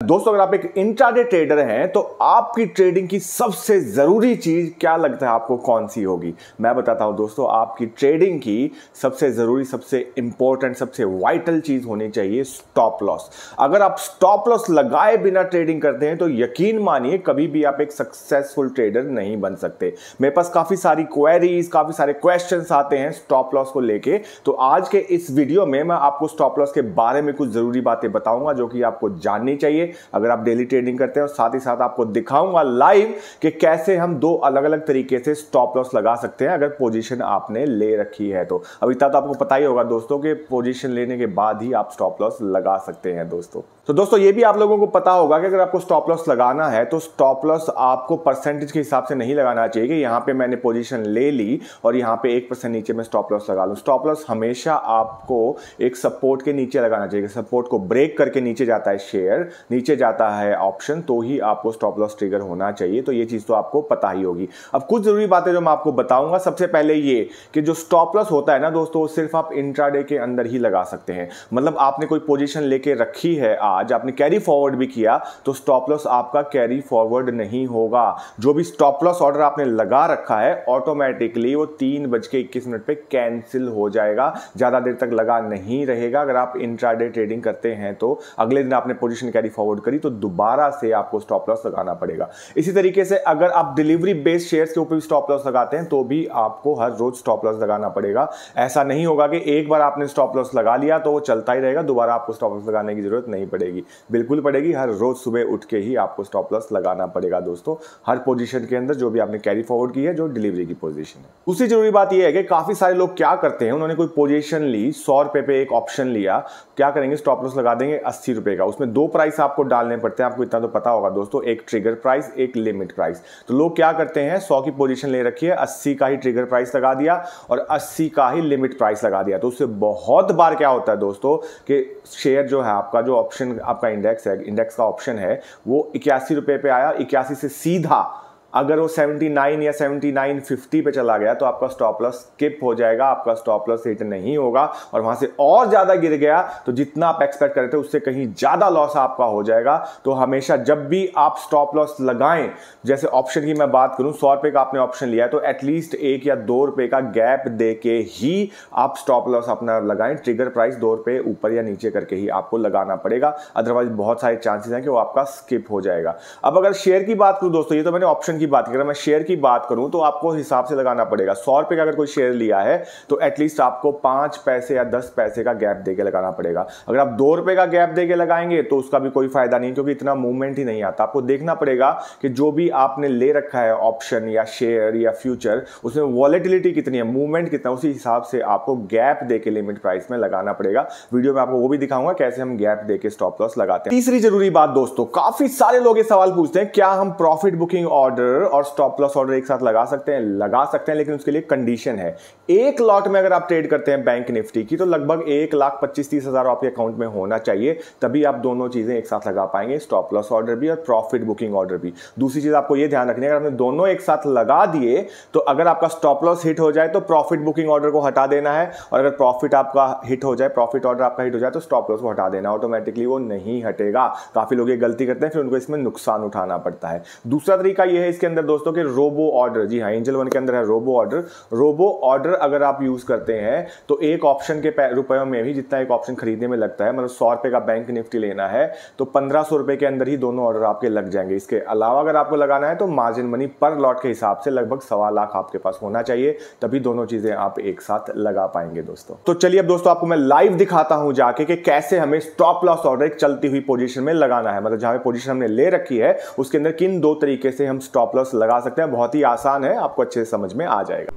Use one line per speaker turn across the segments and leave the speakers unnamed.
दोस्तों अगर आप एक इंट्राडे ट्रेडर हैं तो आपकी ट्रेडिंग की सबसे जरूरी चीज क्या लगता है आपको कौन सी होगी? मैं बताता हूं दोस्तों, आपकी ट्रेडिंग की सबसे जरूरी, सबसे इंपॉर्टेंट, सबसे वाइटल चीज होनी चाहिए स्टॉप लॉस। अगर आप स्टॉप लॉस लगाए बिना ट्रेडिंग करते हैं तो यकीन मानिए कभी भी आप एक सक्सेसफुल ट्रेडर नहीं बन सकते। मेरे पास काफी सारी क्वेरीज, काफी सारे क्वेश्चंस आते हैं स्टॉप लॉस को लेके, तो आज के इस वीडियो में मैं आपको स्टॉप लॉस के बारे में कुछ जरूरी बातें बताऊंगा जो कि आपको जाननी चाहिए अगर आप डेली ट्रेडिंग करते हैं, और साथ ही साथ आपको दिखाऊंगा लाइव कि कैसे हम दो अलग अलग तरीके से स्टॉप लॉस लगा सकते हैं अगर पोजीशन आपने ले रखी है तो। अभी तक तो आपको पता ही होगा दोस्तों कि पोजीशन लेने के बाद ही आप स्टॉप लॉस लगा सकते हैं दोस्तों। तो दोस्तों ये भी आप लोगों को पता होगा कि अगर आपको स्टॉप लॉस लगाना है तो स्टॉप लॉस आपको परसेंटेज के हिसाब से नहीं लगाना चाहिए कि यहां पे मैंने पोजीशन ले ली और यहां पे 1% नीचे में स्टॉप लॉस लगा लूं। स्टॉप लॉस हमेशा आपको एक सपोर्ट के नीचे लगाना चाहिए। सपोर्ट को ब्रेक करके नीचे जाता है शेयर, नीचे जाता है ऑप्शन, तो ही आपको स्टॉप लॉस ट्रिगर होना चाहिए। तो ये चीज तो आपको पता ही होगी। अब कुछ जरूरी बातें जो मैं आपको बताऊंगा। सबसे पहले ये कि जो स्टॉप लॉस होता है ना दोस्तों, सिर्फ आप इंट्राडे के अंदर ही लगा सकते हैं। मतलब आपने कोई पोजीशन लेके रखी है, आज आपने कैरी फॉरवर्ड भी किया तो स्टॉप लॉस आपका कैरी फॉरवर्ड नहीं होगा। जो भी स्टॉप लॉस ऑर्डर आपने लगा रखा है ऑटोमेटिकली वो 3:21 पे कैंसिल हो जाएगा, ज्यादा देर तक लगा नहीं रहेगा। अगर आप इंट्राडे ट्रेडिंग करते हैं तो अगले दिन आपने पोजीशन कैरी फॉरवर्ड करी तो दोबारा से आपको स्टॉप लॉस लगाना पड़ेगा। इसी तरीके से अगर आप डिलीवरी बेस्ड शेयर्स के ऊपर भी स्टॉप लॉस लगाते हैं तो भी आपको हर रोज स्टॉप लॉस लगाना पड़ेगा। ऐसा नहीं होगा कि एक बार आपने स्टॉप लॉस लगा लिया तो वो चलता ही रहेगा, दोबारा आपको स्टॉप लॉस लगाने की जरूरत नहीं पड़ेगी। बिल्कुल पड़ेगी, हर रोज सुबह उठ के ही आपको स्टॉप लॉस लगाना पड़ेगा दोस्तों, हर पोजीशन के अंदर जो भी आपने कैरी फॉरवर्ड की है, जो डिलीवरी की पोजीशन है। दूसरी जरूरी बात यह है कि काफी सारे लोग क्या करते हैं, उन्होंने कोई पोजीशन ली, 100 रुपए पे एक ऑप्शन लिया, क्या करेंगे स्टॉप लॉस लगा देंगे 80 रुपए का। उसमें दो प्राइस आपको डालने पड़ते हैं, आपको इतना तो पता होगा दोस्तों, एक ट्रिगर प्राइस, एक लिमिट प्राइस। तो लोग क्या करते हैं, 100 की पोजीशन ले रखी है, 80 का ही ट्रिगर प्राइस लगा दिया और 80 का ही लिमिट प्राइस लगा दिया। तो उससे बहुत बार क्या होता है दोस्तों कि शेयर जो है आपका, जो ऑप्शन आपका इंडेक्स है, इंडेक्स का ऑप्शन है, वो 81 रुपए पे आया, 81 से सीधा अगर वो 79 या 79.50 पे चला गया तो आपका स्टॉप लॉस स्किप हो जाएगा, आपका स्टॉप लॉस हिट नहीं होगा और वहां से और ज्यादा गिर गया तो जितना आप एक्सपेक्ट करते थे उससे कहीं ज्यादा लॉस आपका हो जाएगा। तो हमेशा जब भी आप स्टॉप लॉस लगाएं, जैसे ऑप्शन की मैं बात करूं, 100 रुपए का आपने ऑप्शन लिया है तो एटलीस्ट 1 या 2 रुपए का गैप देके ही आप स्टॉप लॉस अपना लगाएं। ट्रिगर प्राइस 2 रुपए ऊपर या नीचे करके ही आपको लगाना पड़ेगा, अदरवाइज बहुत सारे चांसेस हैं कि वो आपका स्किप हो जाएगा। अब अगर शेयर की बात करूं दोस्तों, ये तो मैंने ऑप्शन की बात करें, मैं शेयर की बात करूं तो आपको हिसाब से लगाना पड़ेगा। 100 रुपए का अगर कोई शेयर लिया है तो एटलीस्ट आपको 5 पैसे या 10 पैसे का गैप देके लगाना पड़ेगा। अगर आप 2 रुपए का गैप देके लगाएंगे तो उसका भी कोई फायदा नहीं, क्योंकि इतना मूवमेंट ही नहीं आता। आपको देखना पड़ेगा कि जो भी आपने ले रखा है ऑप्शन या शेयर या फ्यूचर, उसमें वॉलेटिलिटी कितनी है, मूवमेंट कितना, उसी हिसाब से आपको गैप देके लिमिट प्राइस में लगाना पड़ेगा। वीडियो में आपको वो भी दिखाऊंगा कैसे हम गैप देके स्टॉप लॉस लगाते हैं। तीसरी जरूरी बात दोस्तों, काफी सारे लोग ये सवाल पूछते हैं, क्या हम प्रॉफिट बुकिंग ऑर्डर और स्टॉप लॉस ऑर्डर एक साथ लगा सकते हैं? लगा सकते हैं, लेकिन उसके लिए कंडीशन है। एक लॉट में अगर आप ट्रेड करते हैं बैंक निफ्टी की तो लगभग 1,25,30,000 आपके अकाउंट में होना चाहिए, तभी आप दोनों चीजें एक साथ लगा पाएंगे, स्टॉप लॉस ऑर्डर भी और प्रॉफिट बुकिंग ऑर्डर भी। दूसरी चीज आपको यह ध्यान रखनी है, अगर आपने दोनों एक साथ लगा दिए तो अगर आपका स्टॉप लॉस हिट हो जाए तो प्रॉफिट बुकिंग ऑर्डर को हटा देना है, और अगर प्रॉफिट आपका हिट हो जाए, प्रॉफिट ऑर्डर आपका हिट हो जाए तो स्टॉप लॉस को हटा देना, ऑटोमेटिकली वो नहीं हटेगा। काफी लोग ये गलती करते हैं, फिर उनको इसमें नुकसान उठाना पड़ता है। दूसरा तरीका यह है इसके अंदर दोस्तों कि रोबो ऑर्डर, जी हाँ, एंजल वन के अंदर है रोबो ऑर्डर। रोबो ऑर्डर अगर आप यूज करते हैं तो एक ऑप्शन के रुपयों में भी जितना एक ऑप्शन खरीदने में लगता है, मतलब 100 रुपए का बैंक निफ्टी लेना है तो 1500 रुपए के अंदर ही दोनों ऑर्डर आपके लग जाएंगे। इसके अलावा अगर आपको लगाना है तो मार्जिन मनी पर लॉट के हिसाब से लगभग 1.25 लाख आपके पास होना चाहिए, तभी दोनों चीजें आप एक साथ लगा पाएंगे दोस्तों। तो चलिए अब दोस्तों आपको मैं लाइव दिखाता हूं जाके कि कैसे हमें स्टॉप लॉस ऑर्डर एक चलती हुई पोजीशन में लगाना है, मतलब जहां पोजीशन हमने ले रखी है उसके अंदर किन दो तरीके से हम स्टॉप लॉस लगा सकते हैं। बहुत ही आसान है, आपको अच्छे से समझ में आ जाएगा।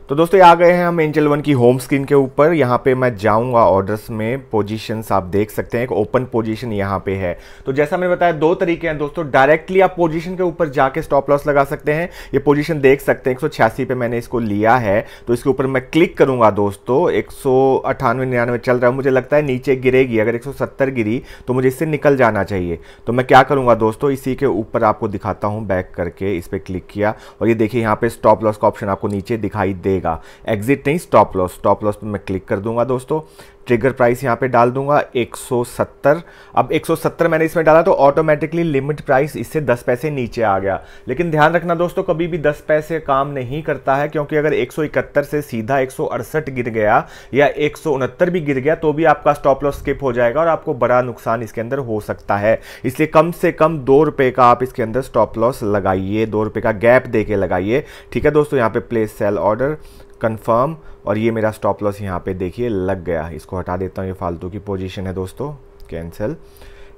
तो दोस्तों आ गए हैं हम एंजल वन की होम स्क्रीन के ऊपर। यहाँ पे मैं जाऊँगा ऑर्डर्स में, पोजीशंस आप देख सकते हैं, एक ओपन पोजीशन यहाँ पे है। तो जैसा मैंने बताया दो तरीके हैं दोस्तों, डायरेक्टली आप पोजीशन के ऊपर जाके स्टॉप लॉस लगा सकते हैं। ये पोजीशन देख सकते हैं 186 पे मैंने इसको लिया है, तो इसके ऊपर मैं क्लिक करूँगा दोस्तों, 198-99 चल रहा है, मुझे लगता है नीचे गिरेगी, अगर 170 गिरी तो मुझे इससे निकल जाना चाहिए। तो मैं क्या करूँगा दोस्तों, इसी के ऊपर आपको दिखाता हूँ, बैक करके इस पर क्लिक किया और ये देखिए यहाँ पे स्टॉप लॉस का ऑप्शन आपको नीचे दिखाई दे, एग्जिट नहीं, स्टॉप लॉस पे मैं क्लिक कर दूंगा दोस्तों। ट्रिगर प्राइस यहाँ पे डाल दूंगा 170। अब 170 मैंने इसमें डाला तो ऑटोमेटिकली लिमिट प्राइस इससे 10 पैसे नीचे आ गया। लेकिन ध्यान रखना दोस्तों, कभी भी 10 पैसे काम नहीं करता है, क्योंकि अगर 171 से सीधा 168 गिर गया या 169 भी गिर गया तो भी आपका स्टॉप लॉस स्किप हो जाएगा और आपको बड़ा नुकसान इसके अंदर हो सकता है। इसलिए कम से कम 2 रुपए का आप इसके अंदर स्टॉप लॉस लगाइए, 2 रुपए का गैप दे के लगाइए। ठीक है दोस्तों, यहाँ पे प्लेस सेल ऑर्डर कंफर्म, और ये मेरा स्टॉप लॉस यहाँ पे देखिए लग गया। इसको हटा देता हूँ, ये फालतू की पोजीशन है दोस्तों, कैंसिल।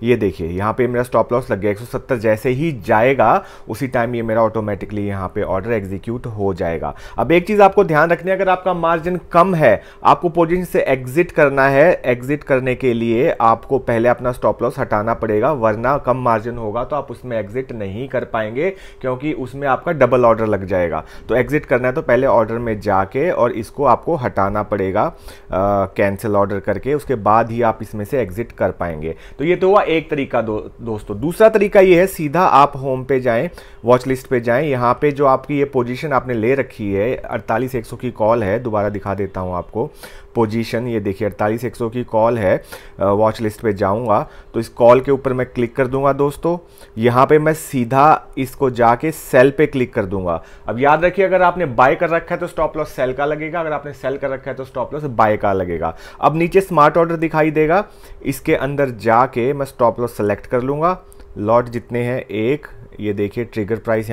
ये देखिए यहाँ पे मेरा स्टॉप लॉस लग गया 170। जैसे ही जाएगा उसी टाइम ये मेरा ऑटोमेटिकली यहाँ पे ऑर्डर एग्जीक्यूट हो जाएगा। अब एक चीज़ आपको ध्यान रखनी है, अगर आपका मार्जिन कम है, आपको पोजीशन से एग्जिट करना है। एग्जिट करने के लिए आपको पहले अपना स्टॉप लॉस हटाना पड़ेगा, वरना कम मार्जिन होगा तो आप उसमें एग्जिट नहीं कर पाएंगे, क्योंकि उसमें आपका डबल ऑर्डर लग जाएगा। तो एग्जिट करना है तो पहले ऑर्डर में जाके और इसको आपको हटाना पड़ेगा कैंसिल ऑर्डर करके, उसके बाद ही आप इसमें से एग्जिट कर पाएंगे। तो ये तो हुआ एक तरीका दोस्तों। दूसरा तरीका ये है, सीधा आप होम पे जाएं, वॉच लिस्ट पे जाएं। यहाँ पे जो आपकी ये पोजीशन आपने ले रखी है 48100 की कॉल है, दोबारा दिखा देता हूँ आपको पोजीशन। ये देखिए 48100 की कॉल है, वॉच लिस्ट पे जाऊंगा तो इस कॉल के ऊपर मैं क्लिक कर दूंगा दोस्तों। यहाँ पे मैं सीधा इसको जाके सेल पे क्लिक कर दूंगा। अब याद रखिए, अगर आपने बाय कर रखा है तो स्टॉप लॉस सेल का लगेगा, अगर आपने सेल कर रखा है तो स्टॉप लॉस बाय का लगेगा। अब नीचे स्मार्ट ऑर्डर दिखाई देगा, इसके अंदर जाके मैं स्टॉप लॉस सेलेक्ट कर लूंगा। लॉट जितने हैं 1, ये देखिए ट्रिगर प्राइस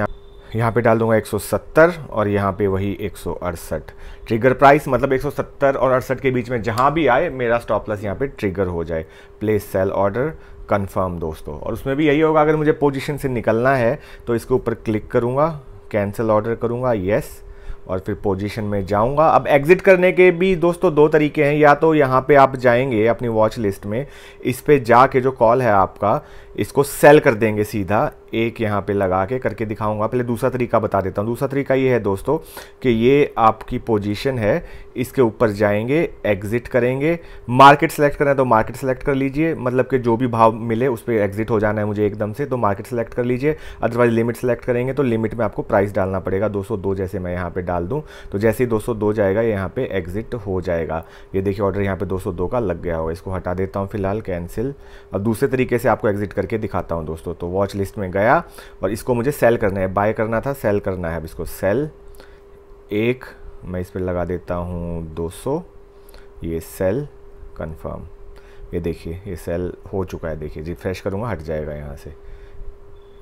यहाँ पे डाल दूंगा 170 और यहाँ पे वही 168। ट्रिगर प्राइस मतलब 170 और 68 के बीच में जहाँ भी आए मेरा स्टॉप लॉस यहाँ पे ट्रिगर हो जाए। प्लेस सेल ऑर्डर कंफर्म दोस्तों, और उसमें भी यही होगा, अगर मुझे पोजीशन से निकलना है तो इसके ऊपर क्लिक करूँगा, कैंसिल ऑर्डर करूँगा, यस, और फिर पोजीशन में जाऊंगा। अब एग्जिट करने के भी दोस्तों 2 तरीके हैं, या तो यहाँ पे आप जाएंगे अपनी वॉच लिस्ट में, इस पे जाके जो कॉल है आपका इसको सेल कर देंगे सीधा, एक यहाँ पे लगा के करके दिखाऊंगा। पहले दूसरा तरीका बता देता हूँ। दूसरा तरीका ये है दोस्तों कि ये आपकी पोजीशन है, इसके ऊपर जाएंगे, एग्जिट करेंगे, मार्केट सेलेक्ट करना है तो मार्केट सेलेक्ट कर लीजिए, मतलब कि जो भी भाव मिले उस पर एग्जिट हो जाना है मुझे एकदम से, तो मार्केट सेलेक्ट कर लीजिए। अदरवाइज लिमिट सेलेक्ट करेंगे तो लिमिट में आपको प्राइस डालना पड़ेगा 202, जैसे मैं यहाँ पे डाल दूँ तो जैसे ही 202 जाएगा यहाँ पे एग्जिट हो जाएगा। ये देखिए ऑर्डर यहाँ पे 202 का लग गया होगा, इसको हटा देता हूँ फिलहाल, कैंसिल। अब दूसरे तरीके से आपको एग्जिट करके दिखाता हूँ दोस्तों। तो वॉच लिस्ट में गया और इसको मुझे सेल करना है, बाय करना था, सेल करना है। अब इसको सेल 1 मैं इस पर लगा देता हूँ 200, ये सेल कंफर्म। ये देखिए ये सेल हो चुका है, देखिए रिफ्रेश करूँगा हट जाएगा यहाँ से,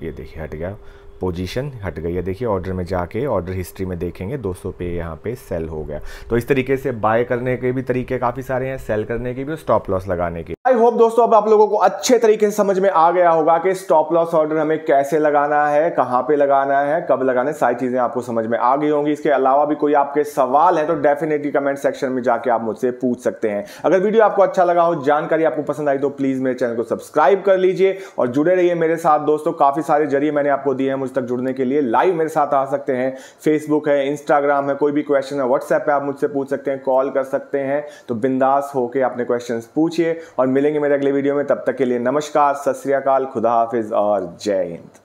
ये देखिए हट गया, पोजीशन हट गई है। देखिए ऑर्डर में जाके ऑर्डर हिस्ट्री में देखेंगे 200 पे यहाँ पे सेल हो गया। तो इस तरीके से बाय करने के भी तरीके काफ़ी सारे हैं, सेल करने के भी, स्टॉप लॉस लगाने के। आई होप दोस्तों अब आप लोगों को अच्छे तरीके से समझ में आ गया होगा कि स्टॉप लॉस ऑर्डर हमें कैसे लगाना है, कहाँ पे लगाना है, कब लगाना है, सारी चीजें आपको समझ में आ गई होंगी। इसके अलावा भी कोई आपके सवाल है तो डेफिनेटली कमेंट सेक्शन में जाके आप मुझसे पूछ सकते हैं। अगर वीडियो आपको अच्छा लगा हो, जानकारी आपको पसंद आई तो प्लीज मेरे चैनल को सब्सक्राइब कर लीजिए और जुड़े रहिए मेरे साथ दोस्तों। काफी सारे जरिए मैंने आपको दिए हैं मुझ तक जुड़ने के लिए। लाइव मेरे साथ आ सकते हैं, फेसबुक है, इंस्टाग्राम है, कोई भी क्वेश्चन है व्हाट्सएप पे आप मुझसे पूछ सकते हैं, कॉल कर सकते हैं। तो बिंदास होके अपने क्वेश्चंस पूछिए और मिलेंगे मेरे अगले वीडियो में। तब तक के लिए नमस्कार, सत श्री अकाल, खुदा हाफिज और जय हिंद।